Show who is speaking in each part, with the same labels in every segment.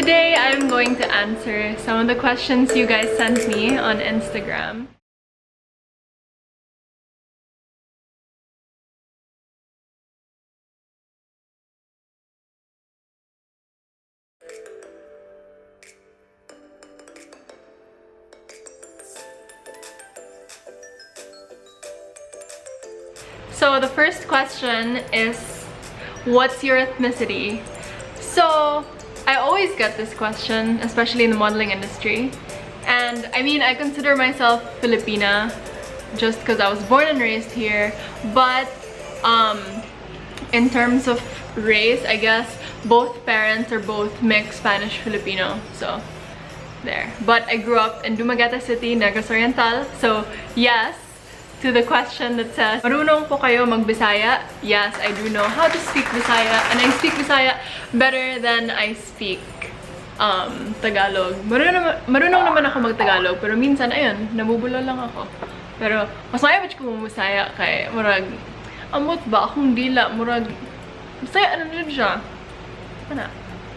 Speaker 1: Today I'm going to answer some of the questions you guys sent me on Instagram. So the first question is, what's your ethnicity? So I always get this question, especially in the modeling industry. And I mean, I consider myself Filipina just because I was born and raised here. But in terms of race, I guess both parents are both mixed Spanish-Filipino. So there. But I grew up in Dumaguete City, Negros Oriental. So yes, to the question that says, marunong po kayo mag-Bisaya? Yes, I do know how to speak Bisaya, and I speak Bisaya better than I speak Tagalog. Marunong naman ako mag-Tagalog, pero minsan, ayun, nabubulo lang ako. Pero mas mayabot ko mag-Bisaya kay murag, amot ba akong dila, murag, Bisaya ano din siya? Ano?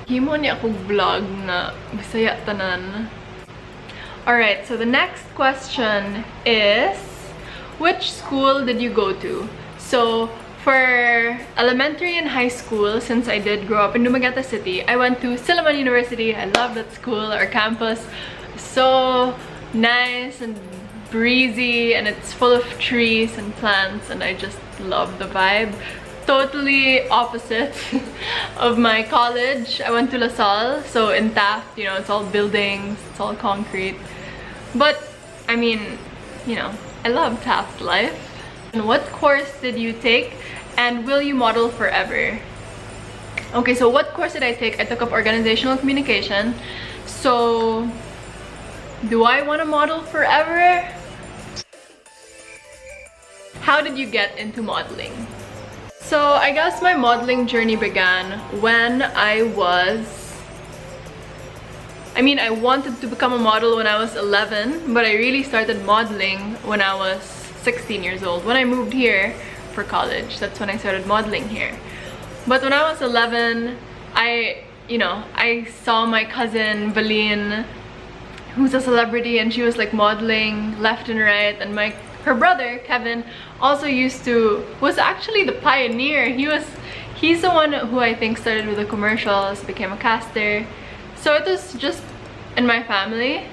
Speaker 1: Himo ni ako vlog na Bisaya tanan. Alright, so the next question is, which school did you go to? So for elementary and high school, since I did grow up in Dumaguete City, I went to Silliman University. I love that school. Our campus is so nice and breezy, and it's full of trees and plants, and I just love the vibe. Totally opposite of my college. I went to La Salle, so in Taft, you know, it's all buildings, it's all concrete. But I mean, you know, I love Taft life. And what course did you take, and will you model forever? Okay, so what course did I take? I took up organizational communication. So do I want to model forever? How did you get into modeling? So I guess my modeling journey began when I wanted to become a model when I was 11, but I really started modeling when I was 16 years old. When I moved here for college, that's when I started modeling here. But when I was 11, I saw my cousin Valine, who's a celebrity, and she was like modeling left and right, and her brother Kevin also was actually the pioneer. He's the one who I think started with the commercials, became a caster. So it was just in my family,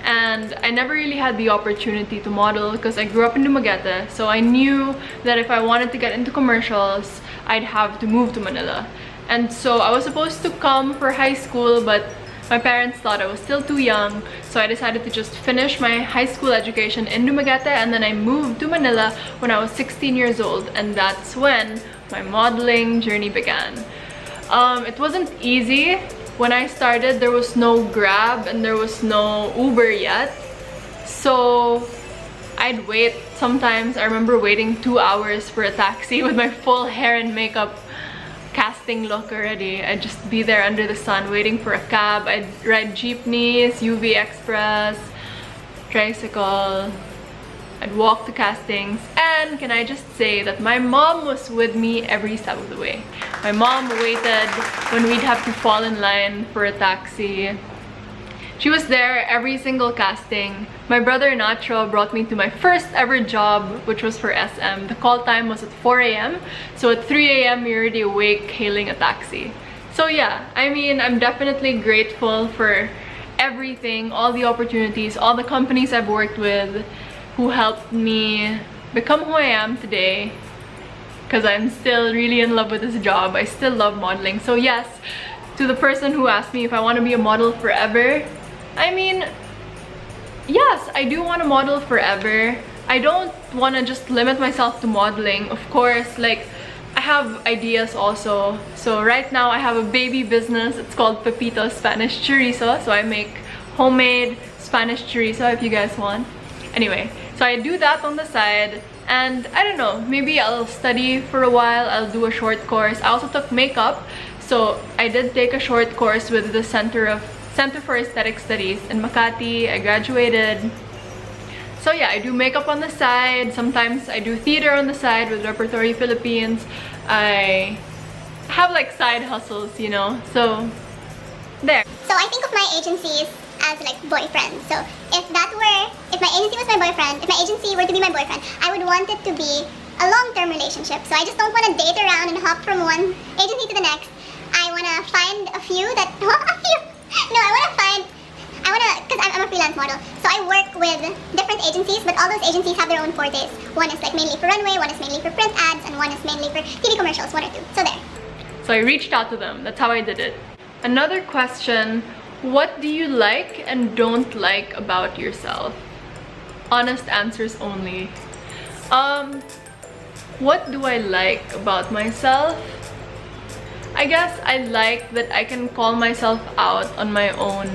Speaker 1: and I never really had the opportunity to model because I grew up in Dumaguete. So I knew that if I wanted to get into commercials, I'd have to move to Manila. And so I was supposed to come for high school, but my parents thought I was still too young, so I decided to just finish my high school education in Dumaguete, and then I moved to Manila when I was 16 years old, and that's when my modeling journey began. It wasn't easy. When I started, there was no Grab and there was no Uber yet. So I'd wait sometimes. I remember waiting 2 hours for a taxi with my full hair and makeup, casting look already. I'd just be there under the sun waiting for a cab. I'd ride jeepneys, UV Express, tricycle. I'd walk to castings, and can I just say that my mom was with me every step of the way. My mom waited when we'd have to fall in line for a taxi. She was there every single casting. My brother Nacho brought me to my first ever job, which was for SM. The call time was at 4 a.m. So at 3 a.m. you're already awake hailing a taxi. So yeah, I mean, I'm definitely grateful for everything, all the opportunities, all the companies I've worked with who helped me become who I am today, because I'm still really in love with this job. I still love modeling. So yes, to the person who asked me if I want to be a model forever, I mean, yes, I do want to model forever. I don't want to just limit myself to modeling. Of course, like, I have ideas also. So right now I have a baby business. It's called Pepito Spanish Chorizo. So I make homemade Spanish chorizo if you guys want. Anyway, so I do that on the side, and I don't know, maybe I'll study for a while. I'll do a short course. I also took makeup, so I did take a short course with the Center for Aesthetic Studies in Makati. I graduated. So yeah, I do makeup on the side. Sometimes I do theater on the side with Repertory Philippines. I have like side hustles, you know. So There.
Speaker 2: So I think of my agencies as like boyfriends. So if my agency was my boyfriend, if my agency were to be my boyfriend, I would want it to be a long-term relationship. So I just don't want to date around and hop from one agency to the next. I want to find a few that, because I'm a freelance model. So I work with different agencies, but all those agencies have their own fortes. One is like mainly for runway, one is mainly for print ads, and one is mainly for TV commercials, one or two. So there.
Speaker 1: So I reached out to them. That's how I did it. Another question, what do you like and don't like about yourself? Honest answers only. What do I like about myself? I guess I like that I can call myself out on my own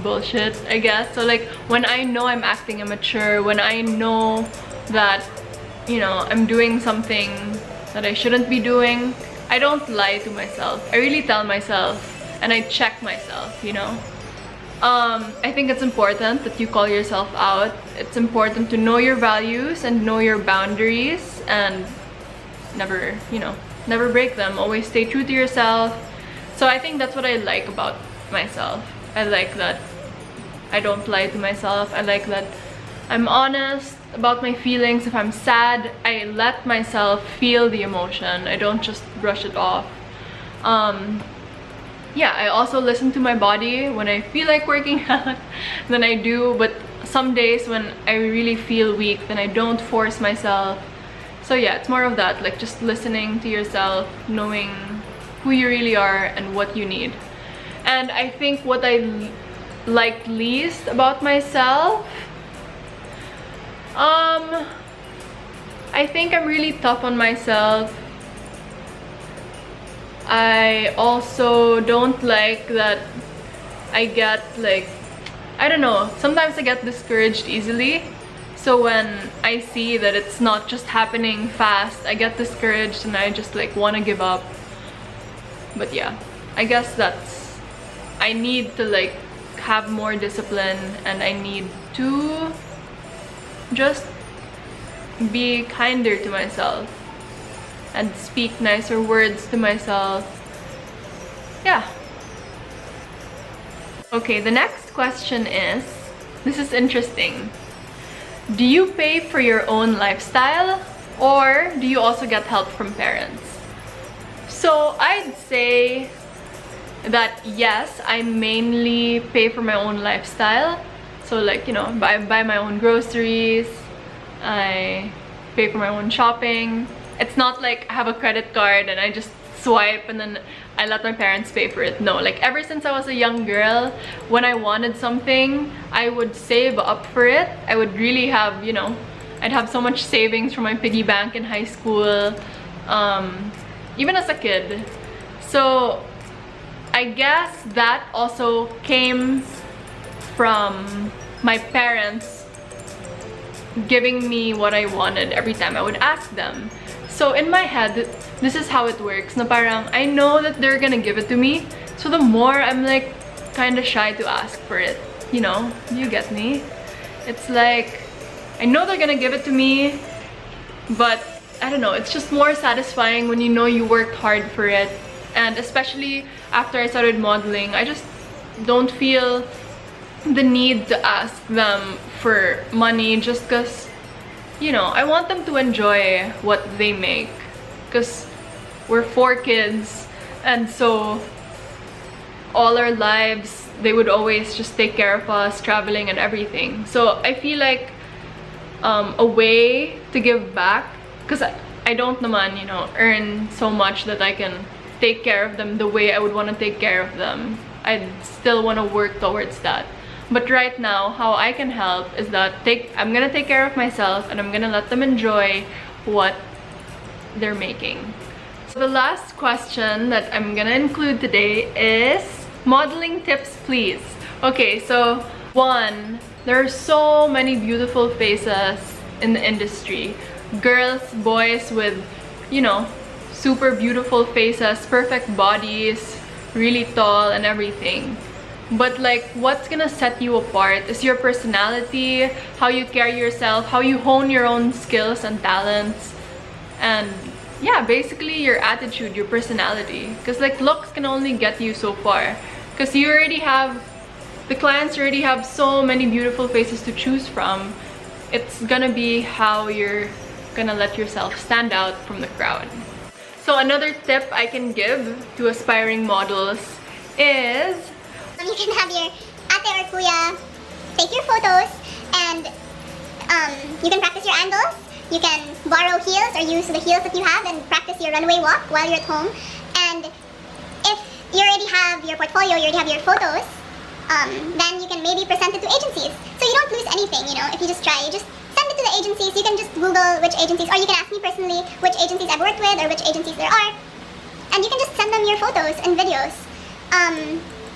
Speaker 1: bullshit, I guess. So like when I know I'm acting immature, when I know that, you know, I'm doing something that I shouldn't be doing, I don't lie to myself. I really tell myself and I check myself, you know. I think it's important that you call yourself out. It's important to know your values and know your boundaries and never, you know, never break them. Always stay true to yourself. So I think that's what I like about myself. I like that I don't lie to myself. I like that I'm honest about my feelings. If I'm sad, I let myself feel the emotion. I don't just brush it off. Yeah, I also listen to my body. When I feel like working out, then I do. But some days when I really feel weak, then I don't force myself. So yeah, it's more of that, like just listening to yourself, knowing who you really are and what you need. And I think what I like least about myself, I think I'm really tough on myself. I also don't like that I get like, I don't know, sometimes I get discouraged easily. So when I see that it's not just happening fast, I get discouraged and I just like want to give up. But yeah, I guess I need to like have more discipline and I need to just be kinder to myself and speak nicer words to myself. Yeah. Okay, the next question is, this is interesting. Do you pay for your own lifestyle or do you also get help from parents? So I'd say that yes, I mainly pay for my own lifestyle. So like, you know, I buy my own groceries, I pay for my own shopping. It's not like I have a credit card and I just swipe and then I let my parents pay for it. No, like ever since I was a young girl, when I wanted something, I would save up for it. I would really have, you know, I'd have so much savings from my piggy bank in high school, even as a kid. So I guess that also came from my parents giving me what I wanted every time I would ask them. So in my head, this is how it works. Na parang, I know that they're gonna give it to me. So the more I'm like kind of shy to ask for it. You know, you get me? It's like, I know they're gonna give it to me, but I don't know, it's just more satisfying when you know you worked hard for it. And especially after I started modeling, I just don't feel the need to ask them for money just because, you know, I want them to enjoy what they make, because we're 4 kids and so all our lives they would always just take care of us, traveling and everything. So I feel like a way to give back, because I don't naman, you know, earn so much that I can take care of them the way I would want to take care of them. I still want to work towards that. But right now, how I can help is that I'm gonna take care of myself and I'm gonna let them enjoy what they're making. So the last question that I'm gonna include today is modeling tips, please. Okay, so 1, there are so many beautiful faces in the industry. Girls, boys with, you know, super beautiful faces, perfect bodies, really tall and everything. But like, what's gonna set you apart is your personality, how you carry yourself, how you hone your own skills and talents, and yeah, basically your attitude, your personality. Because like, looks can only get you so far. because the clients already have so many beautiful faces to choose from. It's gonna be how you're gonna let yourself stand out from the crowd. So another tip I can give to aspiring models is
Speaker 2: you can have your ate or kuya take your photos, and you can practice your angles. You can borrow heels or use the heels that you have and practice your runway walk while you're at home. And if you already have your portfolio, you already have your photos, then you can maybe present it to agencies. So you don't lose anything, you know, if you just try. You just send it to the agencies. You can just Google which agencies, or you can ask me personally which agencies I've worked with or which agencies there are. And you can just send them your photos and videos.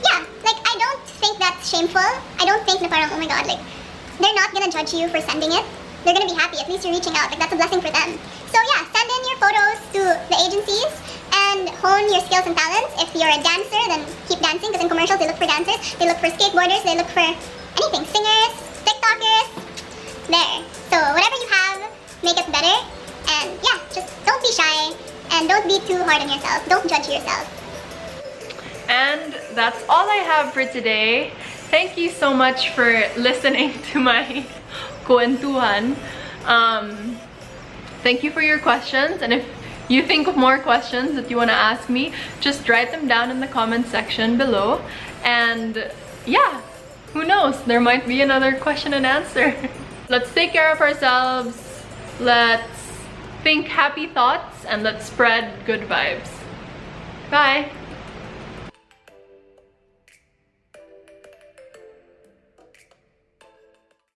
Speaker 2: Yeah, like, I don't think that's shameful. I don't think na parang, oh my god, like, they're not gonna judge you for sending it. They're gonna be happy. At least you're reaching out. Like, that's a blessing for them. So yeah, send in your photos to the agencies and hone your skills and talents. If you're a dancer, then keep dancing, because in commercials they look for dancers. They look for skateboarders. They look for anything. Singers, TikTokers. There. So whatever you have, make it better. And yeah, just don't be shy and don't be too hard on yourself. Don't judge yourself.
Speaker 1: And that's all I have for today. Thank you so much for listening to my kwentuhan. Thank you for your questions, and if you think of more questions that you want to ask me, just write them down in the comment section below. And yeah, who knows, there might be another question and answer. Let's take care of ourselves, let's think happy thoughts, and let's spread good vibes. Bye!